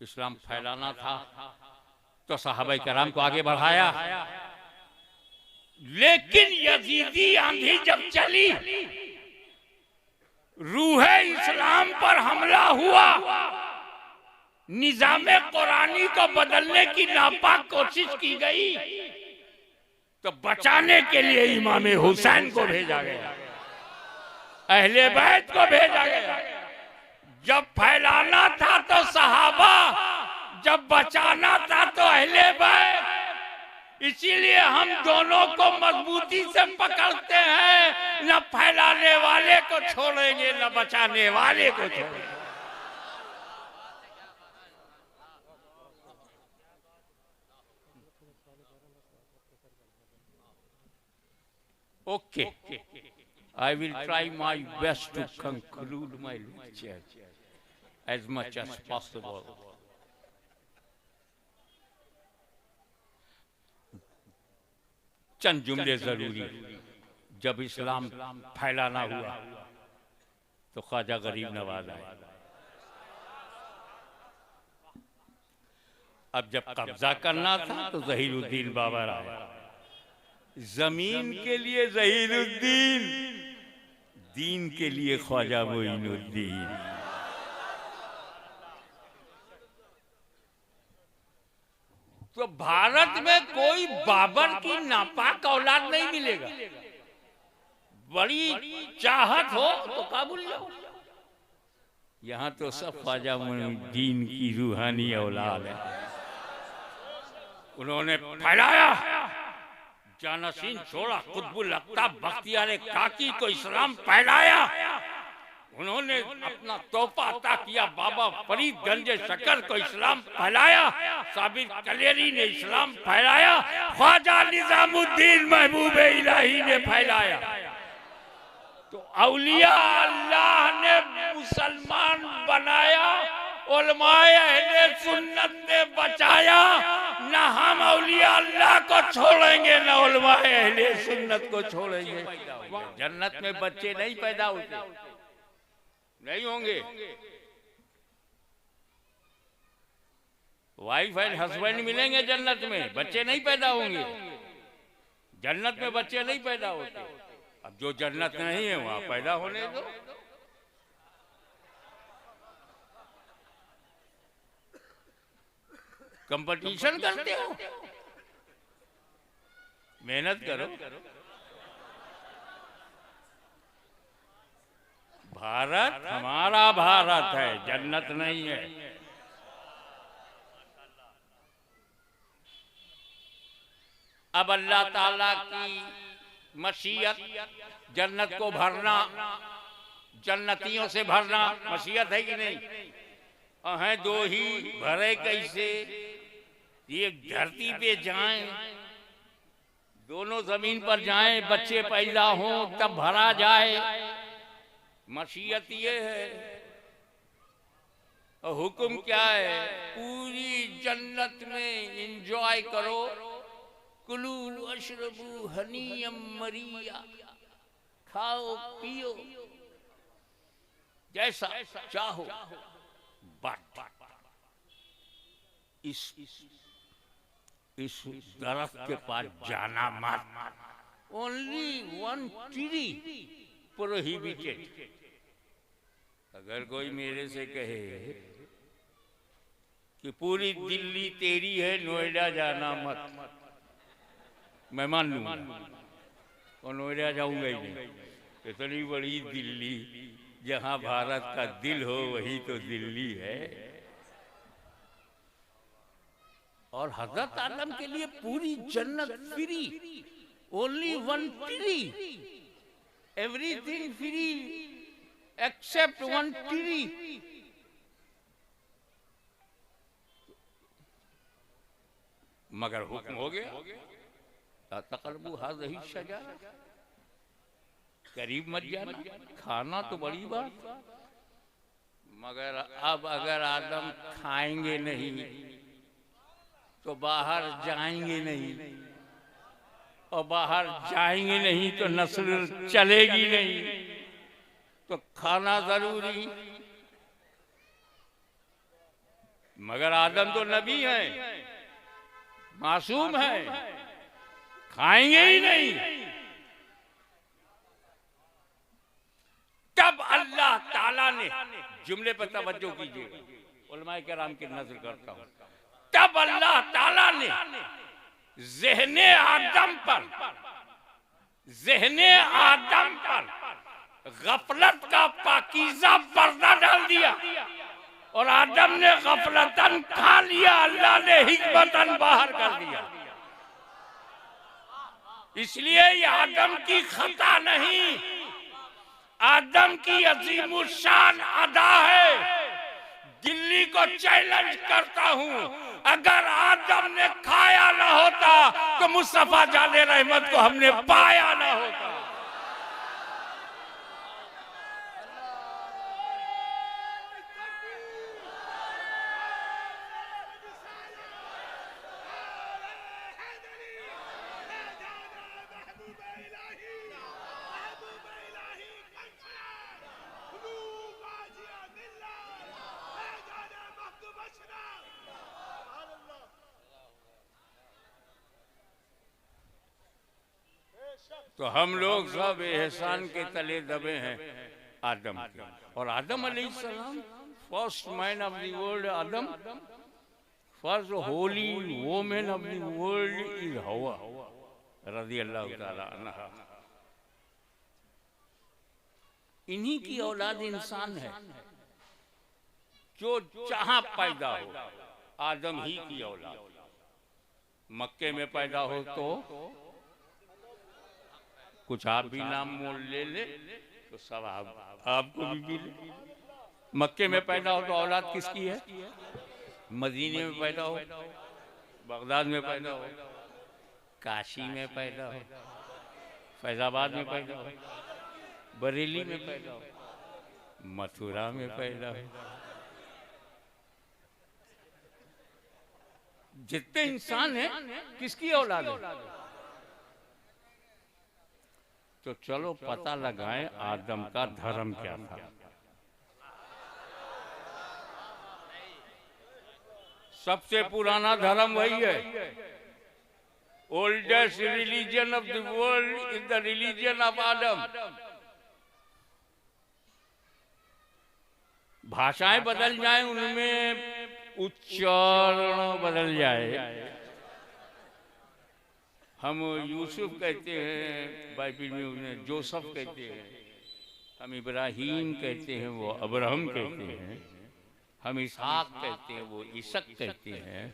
इस्लाम फैलाना था तो सहाबा कराम को आगे बढ़ाया। लेकिन यजीदी आंधी जब चली, रूहे इस्लाम पर हमला हुआ, निजामे कुरानी को बदलने की नापाक कोशिश की गई, तो बचाने के लिए इमाम हुसैन को भेजा गया, अहले बैत को भेजा गया। जब फैलाना था तो सहाबा, जब बचाना था तो अहले बैत। इसीलिए हम दोनों को मजबूती से पकड़ते हैं, न फैलाने वाले को छोड़ेंगे न बचाने वाले को छोड़ेंगे। Okay, I will try my best to conclude my lecture as much as possible. चंद जुमले जरूरी। जब इस्लाम फैलाना हुआ तो ख्वाजा गरीब नवाज आए। अब जब कब्जा करना था तो ज़हीरुद्दीन बाबर आया। जमीन के लिए ज़हीरुद्दीन, दीन के लिए ख्वाजा मोइनुद्दीन। तो भारत में कोई बाबर की नापाक औलाद नहीं मिलेगा। बड़ी चाहत हो तो काबुल जाओ, यहाँ तो सब ख्वाजा मोइनुद्दीन की रूहानी औलाद है। उन्होंने फैलाया, जानशीन छोड़ा, कुतुबुल अख्ताब बख्तियार काकी को इस्लाम फैलाया। उन्होंने अपना तोहफा अता किया, बाबा फरीद गंजे शकर को इस्लाम फैलाया। साबिर कलेरी ने इस्लाम फैलाया। ख्वाजा निजामुद्दीन महबूब इलाही ने फैलाया। तो औलिया अल्लाह ने मुसलमान बनाया, उलमाए अहले सुन्नत ने बचाया। न हम औलिया अल्लाह को छोड़ेंगे न उलमाए अहले सुन्नत को छोड़ेंगे। जन्नत में बच्चे नहीं पैदा होते, नहीं होंगे। वाइफ एंड हस्बैंड मिलेंगे जन्नत में, बच्चे नहीं पैदा होंगे। जन्नत में बच्चे नहीं पैदा होते। अब जो जन्नत नहीं है वहां पैदा होने दो। कंपटीशन करते हो, मेहनत करो। भारत हमारा भारत है, जन्नत नहीं है। अब अल्लाह ताला की मशीयत, जन्नत को भरना, जन्नतियों से भरना मशीयत है कि नहीं? हैं दो ही, भरे कैसे? ये धरती पे जाएं, दोनों जमीन पर जाएं, बच्चे पैदा हों तब भरा जाए। मशीयत ये है। और हुक्म क्या है? पूरी जन्नत में एंजॉय करो। कुलू अशरबू हनीयम मरिया, खाओ पियो जैसा चाहो। बट इस दरख्त के पास जाना मत। Only 1 tree prohibited. अगर कोई मेरे से कहे कि पूरी दिल्ली तेरी है, नोएडा जाना मत, मैं मान लूंगा और नोएडा जाऊंगा ही नहीं। इतनी बड़ी दिल्ली, जहां भारत का दिल हो वही तो दिल्ली है। और हजरत आदम के लिए पूरी जन्नत free, only 1 tree, everything free except 1 tree. मगर हुक्म हो गया, तकरबू हाज़िही शजरा, करीब मत जाना। खाना तो बड़ी बात, मगर अब अगर आदम खाएंगे नहीं तो बाहर जाएंगे नहीं, और बाहर जाएंगे नहीं तो नस्ल चलेगी नहीं। तो खाना जरूरी। मगर आदम तो नबी हैं, मासूम हैं, खाएंगे ही नहीं। तब अल्लाह ताला ने, जुमले पर तवज्जो कीजिए, उलमाए किराम की नजर करता हूं, तब अल्लाह ताला ने ज़हने आदम पर गफलत का पाकीज़ा पर्दा डाल दिया और आदम ने गफलतन खा लिया, अल्लाह ने हिकमतन बाहर कर दिया। इसलिए ये आदम की खता नहीं, आदम की अजीमुशान अदा है। दिल्ली को चैलेंज करता हूं, अगर आदम ने खाया ना होता तो मुस्तफा जाने रहमत को हमने पाया ना होता। तो हम लोग सब एहसान के तले दबे हैं आदम के। और आदम अलैहिस्सलाम, first man of the world Adam, first Holi women of the world is हवा रज़ियल्लाहु ताला अन्हा। इन्हीं की औलाद इंसान है, जो जहां पैदा हो आदम ही की औलाद। मक्के में पैदा हो तो कुछ आप भी नाम मोल ले तो सब आपको भी मिले। मक्के में पैदा हो तो औलाद किसकी है? मदीने में पैदा हो, बगदाद में पैदा हो, काशी में पैदा हो, फैजाबाद में पैदा हो, बरेली में पैदा हो, मथुरा में पैदा हो। जितने इंसान हैं किसकी औलाद है? तो चलो पता लगाएं आदम का धर्म क्या था। सबसे पुराना धर्म वही है। Oldest religion of the world is the religion of Adam. भाषाएं बदल जाएं, उनमें उच्चारण बदल जाए। हम यूसुफ कहते हैं, बाइबिल में उन्हें जोसेफ कहते हैं। हम इब्राहिम कहते हैं, वो अब्राहम कहते हैं। हम इसहाक कहते हैं, वो इसक कहते हैं।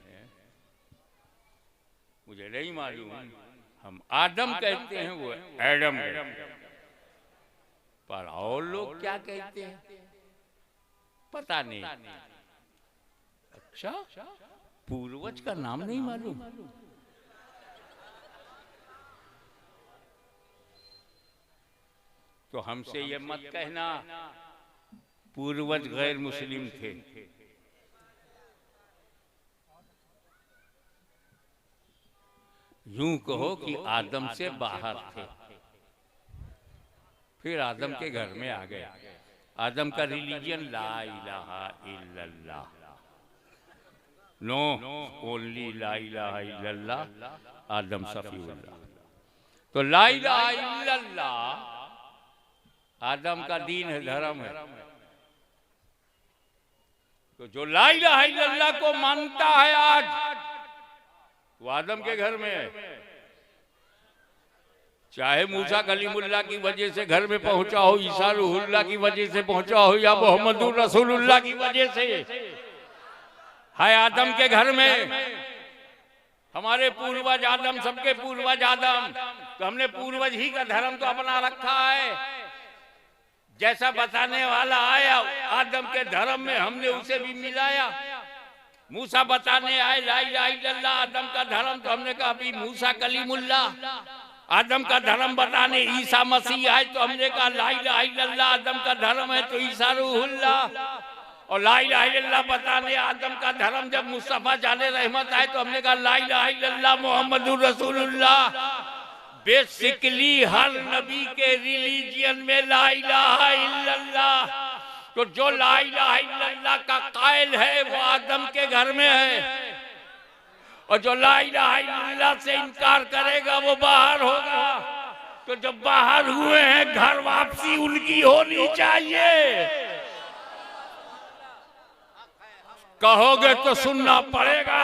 मुझे नहीं मालूम। हम आदम कहते हैं, वो एडम कहते हैं। पर और लोग क्या कहते हैं पता नहीं। अच्छा, पूर्वज का नाम नहीं मालूम? तो हमसे ये मत कहना पूर्वज गैर मुस्लिम थे। यूं कहो कि आदम से बाहर थे, फिर आदम के घर में आ गए। आदम का रिलीजन ला इलाहा इल्लल्लाह, नो ओनली ला इलाहा इल्लल्लाह आदम सफीउल्लाह। तो ला इलाहा इल्लल्लाह आदम का दीन है, धर्म है। तो जो ला इलाहा इल्लल्लाह को मानता है आज, वो आदम के घर में है। चाहे मूसा कलीमुल्लाह की वजह से घर में पहुंचा हो, ईसा रूहुल्लाह की वजह से पहुंचा हो, या मोहम्मदुर रसूलुल्लाह की वजह से है आदम के घर में। हमारे पूर्वज आदम, सबके पूर्वज आदम, तो हमने पूर्वज ही का धर्म तो अपना रखा है। जैसा बताने वाला आया आदम के धर्म में, हमने उसे भी मिलाया। मूसा बताने आए ला इलाहा इल्लल्लाह आदम का धर्म, तो हमने कहा अभी मूसा कलीमुल्लाह। आदम का धर्म बताने ईसा मसीह आए, तो हमने कहा ला इलाहा इल्लल्लाह आदम का धर्म है, तो ईसा रूहुल्लाह। और ला इलाहा इल्लल्लाह बताने आदम का धर्म जब मुस्तफा जाने रहमत आए, तो हमने कहा ला इलाहा इल्लल्लाह मोहम्मदुर रसूलुल्लाह। बेसिकली हर नबी के रिलीजियन में ला इलाहा इल्लल्लाह तो जो ला इलाहा इल्लल्लाह का कायल है वो आदम के घर में है, और जो ला इलाहा इल्लल्लाह से इनकार करेगा वो बाहर होगा। तो जब बाहर हुए हैं, घर वापसी उनकी होनी चाहिए। कहोगे तो सुनना पड़ेगा,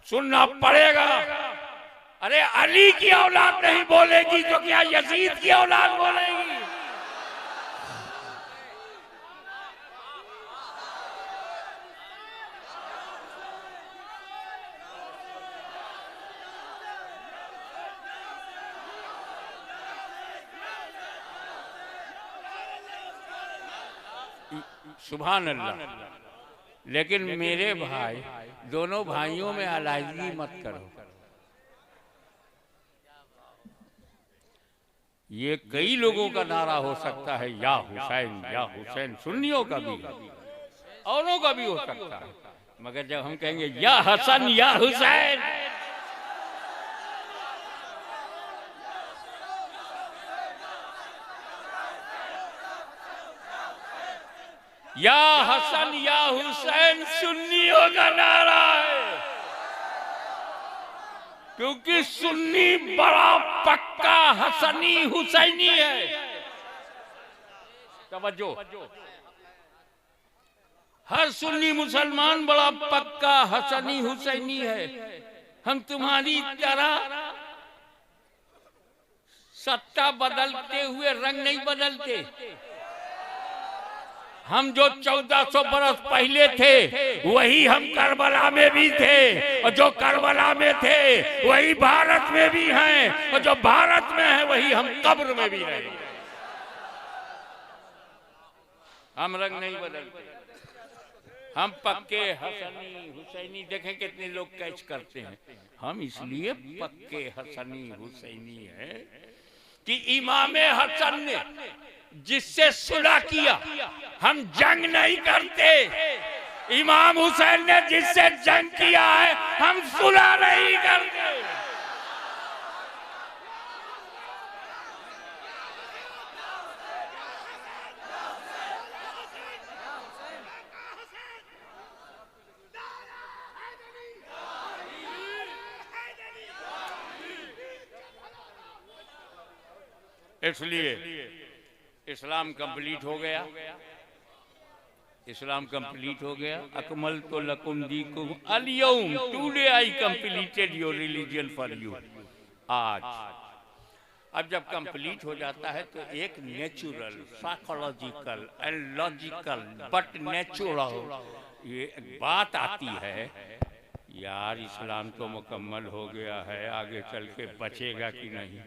सुनना पड़ेगा। अरे अली की औलाद नहीं बोलेगी तो क्या यजीद की औलाद बोलेगी? सुभान अल्लाह। लेकिन मेरे भाई, दोनों भाइयों में अलहदगी मत करो। ये कई लोगों का नारा हो सकता है, या हुसैन या हुसैन, सुन्नियों का भी है, औरों का भी हो सकता है, मगर जब हम कहेंगे या हसन या हुसैन, या हसन या हुसैन सुन्नियों का नारा है, क्योंकि सुन्नी बड़ा पक्का हसनी हुसैनी है। तवज्जो, हर सुन्नी मुसलमान बड़ा पक्का हसनी हुसैनी है। हम तुम्हारी तरह सत्ता बदलते हुए रंग नहीं बदलते। हम जो 1400 बरस पहले थे वही हम करबला में भी थे, और जो करबला में थे वही भारत में भी हैं, और जो भारत में है वही हम कब्र में भी रहेंगे। हम रंग नहीं बदलते, हम पक्के हसनी हुसैनी। देखें कितने लोग कैच करते हैं। हम इसलिए पक्के हसनी हुसैनी है कि इमाम हसन ने जिससे सुलह किया, हम जंग नहीं करते। इमाम हुसैन ने जिससे जंग किया है, हम सुलह नहीं करते। इसलिए इस्लाम कंप्लीट हो गया, इस्लाम कंप्लीट हो गया। अकमल तो लकुम दीकुम अल-यौम, today I completed your religion for you. आज अब जब कंप्लीट हो जाता है तो एक natural, psychological and logical but natural ये बात आती है, यार इस्लाम तो मुकम्मल हो गया है, आगे चल के बचेगा कि नहीं,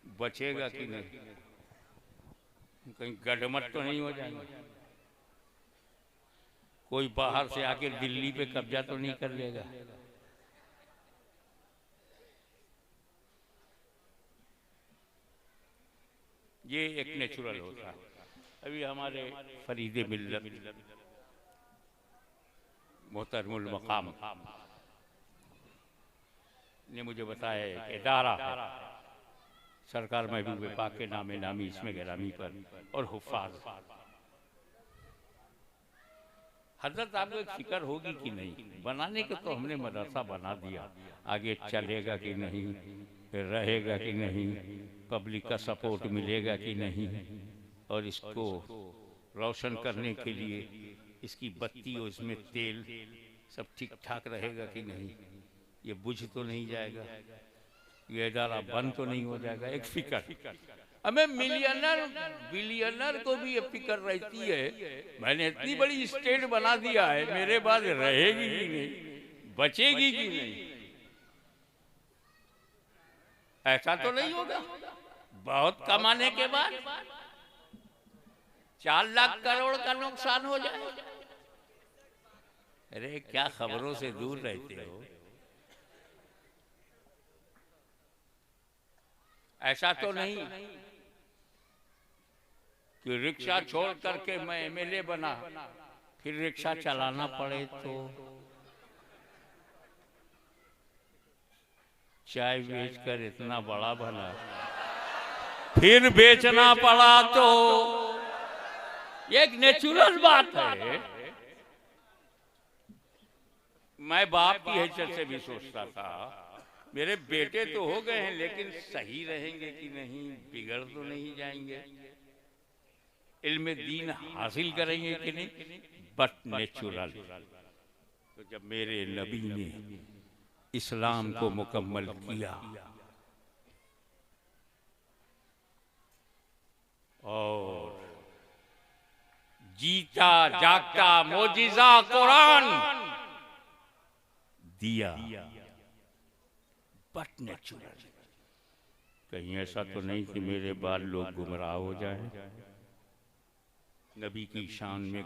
बचेगा कि नहीं, कहीं गड़मट तो नहीं हो जाएगा, कोई बाहर से आके दिल्ली पे कब्जा तो नहीं कर लेगा। ये एक नेचुरल होता है। अभी हमारे फरीदे मिल्लत मोहतरमुल मकाम ने मुझे बताया कि इदारा सरकार महबूब पाक के नामे नामी इसमें गिरामी पर और हुफ़ाज़, हजरत आपको एक फिक्र होगी कि नहीं, बनाने के तो हमने मदरसा बना दिया, आगे चलेगा कि नहीं, रहेगा कि नहीं, पब्लिक का सपोर्ट मिलेगा कि नहीं, और इसको रोशन करने के लिए इसकी बत्ती और इसमें तेल सब ठीक ठाक रहेगा कि नहीं, ये बुझ तो नहीं जाएगा, ये इदारा बंद तो नहीं हो जाएगा। एक फिक्र हमें मिलियनर बिलियनर को भी ये फिक्र रहती है, मैंने इतनी बड़ी स्टेट बना दिया है, मेरे बाद रहेगी कि नहीं, बचेगी कि नहीं। ऐसा तो नहीं होगा बहुत कमाने के बाद 4 लाख करोड़ का नुकसान हो जाए। अरे क्या खबरों से दूर रहते हो। ऐसा तो नहीं कि रिक्शा छोड़ करके मैं एमएलए बना, फिर रिक्शा चलाना पड़े तो चाय बेचकर इतना बड़ा बना। फिर बेचना पड़ा तो ये एक नेचुरल बात है। मैं बाप की हैसियत से भी सोचता था मेरे बेटे तो हो गए हैं लेकिन सही रहेंगे कि नहीं, बिगड़ तो नहीं जाएंगे, इल्म दीन हासिल करेंगे कि नहीं, बट नेचुरल। तो जब मेरे नबी ने इस्लाम को मुकम्मल किया और जीता जागता मोजिजा कुरान दिया, बट नेचुरल। कहीं ऐसा तो नहीं कि मेरे बाद लोग गुमराह हो जाएं, नबी की शान में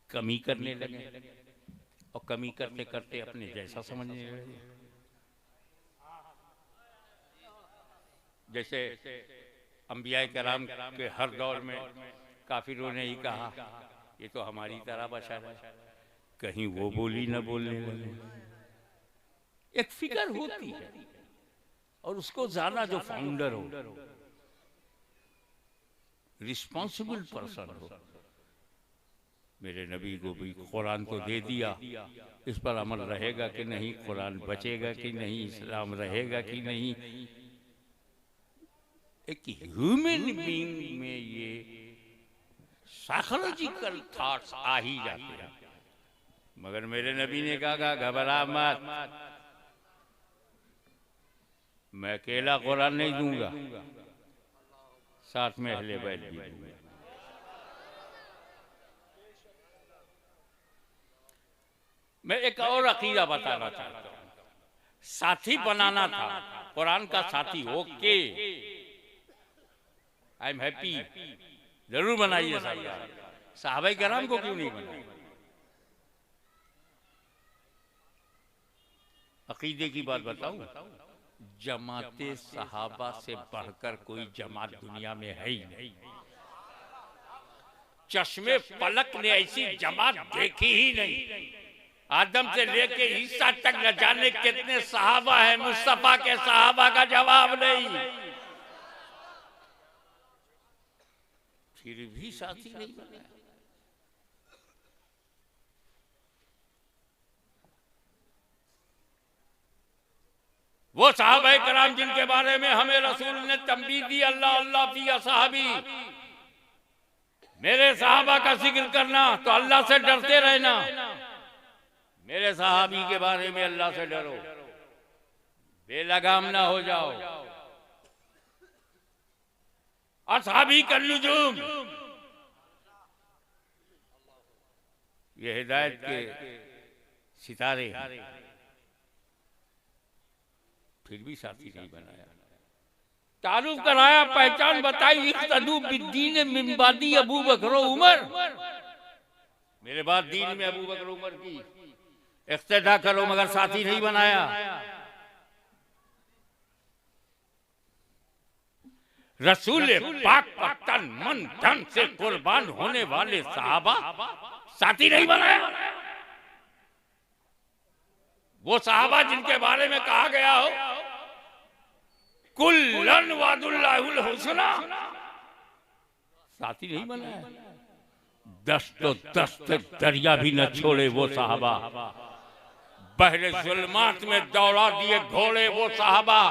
कमी करने लगे और कमी करते करते अपने जैसा समझने लगे। जैसे अंबिया कराम के हर दौर में काफिरों ने ही कहा ये तो हमारी तरह बशर है, कहीं वो बोली न बोलने लगे। एक फिक्र होती है और उसको जाना जो फाउंडर हो, रिस्पॉन्सिबल पर्सन हो। मेरे नबी को भी कुरान तो दे दिया, इस पर अमल रहेगा कि नहीं, कुरान बचेगा कि नहीं, इस्लाम रहेगा कि नहीं। एक ह्यूमन बीइंग में ये साइकोलॉजिकल थॉट्स आ ही जाते हैं। मगर मेरे नबी ने कहा घबरा मत, मैं अकेला कुरान नहीं दूंगा, साथ में अहले बैत भी दूंगा। मैं एक और अकीदा बताना चाहता हूँ, साथी बनाना था, कुरान का साथी। ओके, आई एम हैप्पी, जरूर बनाइए साहब। सहाबा किराम को क्यों नहीं बनाया? अकीदे की बात बताऊं, जमाते सहाबा से बढ़कर कोई जमात दुनिया में है ही नहीं। चश्मे पलक ने ऐसी जमात देखी ही नहीं। आदम से लेके ईसा तक न जाने कितने सहाबा हैं, मुस्तफा के सहाबा का जवाब नहीं। फिर भी साथी नहीं बनाया। वो सहाबा कराम जिनके बारे में हमें रसूल ने तंबीह दी, अल्लाह अल्लाह फी असहाबी, मेरे सहाबा का जिक्र करना तो अल्लाह से डरते रहना। मेरे सहाबी के बारे में अल्लाह से डरो, बेलगाम ना हो जाओ। असहाबी का नुजूम, ये हिदायत के सितारे, फिर भी साथी नहीं बनाया। तारुफ कराया, पहचान बताई, इख्तदू बिद्दीन मिन बादी अबू बकर उमर, मेरे बाद दीन में अबू बकर उमर की इख्तिदा करो, मगर साथी नहीं बनाया। रसूल पाक का तन मन धन से कुर्बान होने वाले सहाबा साथी नहीं बनाया। वो सहाबा जिनके बारे में कहा गया हो कुल्लन वादुल्लाहुल हुस्ना, साथी नहीं बनाया। 10 तो 10 दरिया भी न छोड़े वो सहाबा, बहरे जुल्मात में दौड़ा दिए घोड़े वो सहाबा,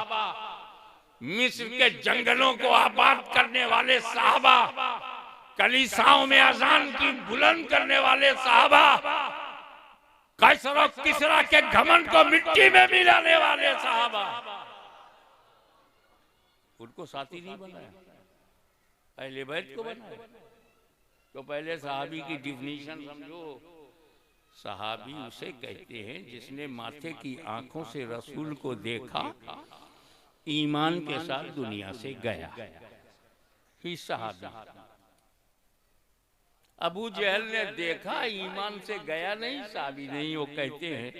मिस्र के जंगलों को आबाद करने वाले सहाबा, कलीसाओं में अजान की बुलंद करने वाले सहाबा, कैसर और किसरा के घमंड को मिट्टी में मिलाने वाले सहाबा, उनको साथी नहीं बनाया, अहले बैत को बनाया। तो पहले सहाबी की डिफिनीशन समझो। सहाबी उसे कहते हैं जिसने माथे की आंखों से रसूल को देखा, ईमान के साथ दुनिया से गया, ही सहाबी। अबू जहल ने देखा, ईमान से गया नहीं, सहाबी नहीं। वो कहते हैं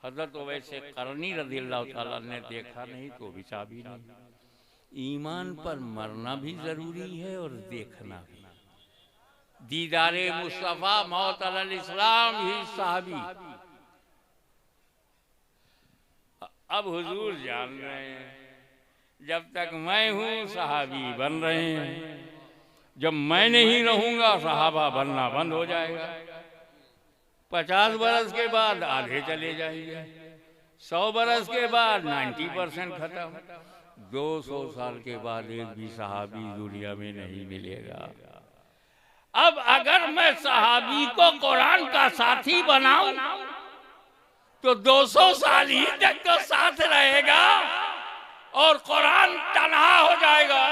हजरत वैसे करनी रज़ियल्लाहु ताला ने देखा नहीं तो भी सहाबी नहीं। ईमान पर मरना भी जरूरी है और देखना भी। दीदारे मुस्तफा मौत अलल इस्लाम ही सहाबी। अब हुजूर जान रहे हैं जब तक मैं हूं सहाबी बन रहे हैं, जब मैं नहीं रहूंगा सहाबा बनना बंद हो जाएगा। 50 बरस के बाद आधे चले जाएंगे, 100 बरस के बाद 90% खत्म, 200 साल के बाद एक भी सहाबी दुनिया में नहीं मिलेगा। अब अगर मैं सहाबी को कुरान का साथी बनाऊं तो 200 साल ही तक तो साथ रहेगा और कुरान तन्हा हो जाएगा।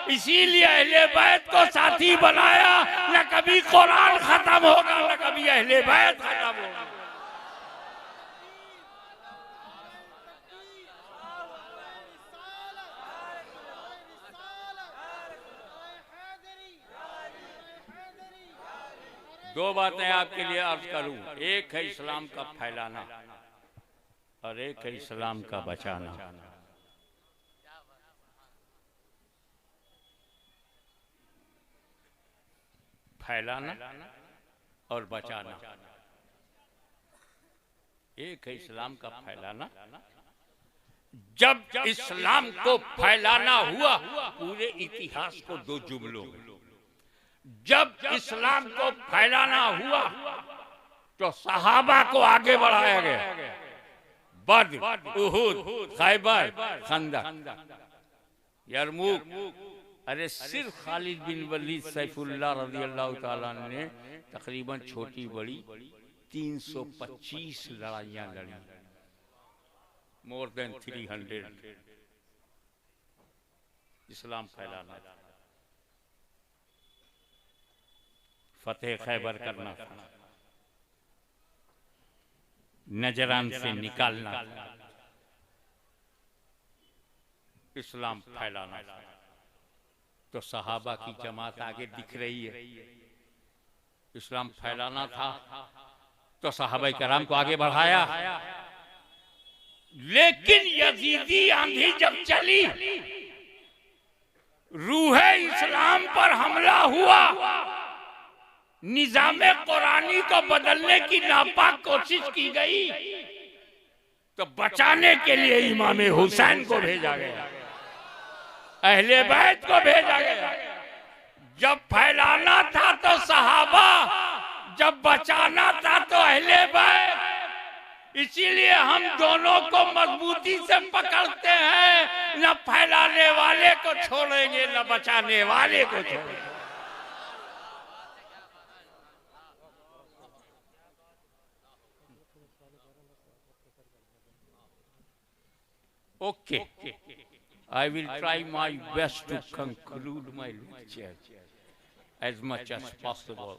इसीलिए अहले बैत को साथी बनाया, न कभी कुरान खत्म होगा न कभी अहले बैत खत्म होगा। दो बातें आपके लिए अर्ज करूं, एक है इस्लाम का फैलाना और एक है इस्लाम का बचाना। फैलाना और बचाना, एक है इस्लाम का फैलाना। जब इस्लाम को फैलाना हुआ पूरे इतिहास को दो जुमलों में, जब इस्लाम को फैलाना हुआ तो सहाबा को आगे बढ़ाया गया। बद्र, उहुद, खैबर, खंदक, यरमुक, अरे सिर्फ खालिद बिन वलीद सैफुल्लाह रज़ियल्लाहु ताला ने तकरीबन छोटी बड़ी 325 लड़ाइयां लड़ी, मोर देन 300। इस्लाम फैलाना, फतेह खैबर करना था, नजरान से निकालना था, इस्लाम फैलाना था। तो सहाबा की जमात आगे दिख रही है। इस्लाम फैलाना था तो सहाबा कराम को आगे बढ़ाया। लेकिन यजीदी आंधी जब चली, रूहे इस्लाम पर हमला हुआ, निजामे कुरानी को बदलने की नापाक कोशिश की गई, तो बचाने के लिए इमाम हुसैन को भेजा गया, अहले बैत को भेजा गया। जब फैलाना था तो सहाबा, जब बचाना था तो अहले बैत। इसीलिए हम दोनों को मजबूती से पकड़ते हैं, न फैलाने वाले को छोड़ेंगे न बचाने वाले को छोड़ेंगे। Okay, I will try my best to conclude my lecture as much as possible.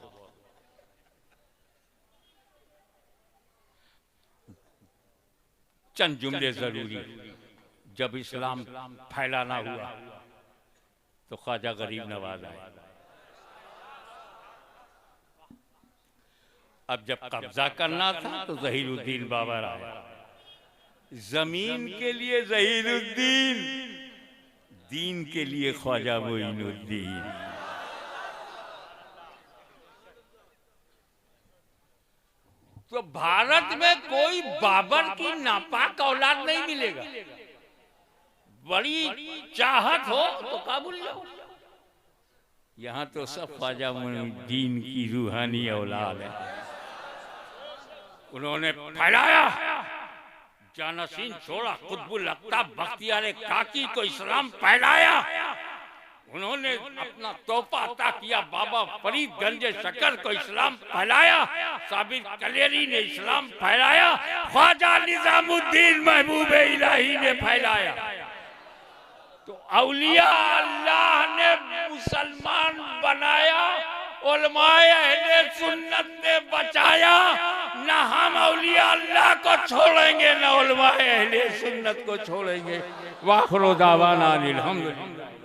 चंद जुमले जरूरी। जब इस्लाम फैलाना हुआ तो ख्वाजा गरीब नवाज आए। अब जब कब्जा करना था तो ज़हीरुद्दीन बाबर आया। जमीन के लिए ज़हीरुद्दीन, दीन के लिए ख्वाजा मोइनुद्दीन। तो भारत में कोई बाबर की नापाक औलाद नहीं मिलेगा। बड़ी चाहत हो तो काबुल जाओ। यहाँ तो सब ख्वाजा मोइनुद्दीन की रूहानी औलाद है। उन्होंने फैलाया, जानशीन छोड़ा, कुतुबुल अक़ताब बख्तियार काकी को इस्लाम फैलाया। उन्होंने अपना तोहफा अता किया, बाबा फरीद गंज शकर को इस्लाम फैलाया। साबिर कलेरी ने इस्लाम फैलाया। ख्वाजा निजामुद्दीन महबूब इलाही ने फैलाया। तो औलिया अल्लाह ने मुसलमान बनाया, उलमाए अहले सुन्नत ने बचाया। न हम औलिया अल्लाह को छोड़ेंगे न उलमाए अहले सुन्नत को छोड़ेंगे। वाखिरु दावाना अनिल हम्दुलिल्लाह।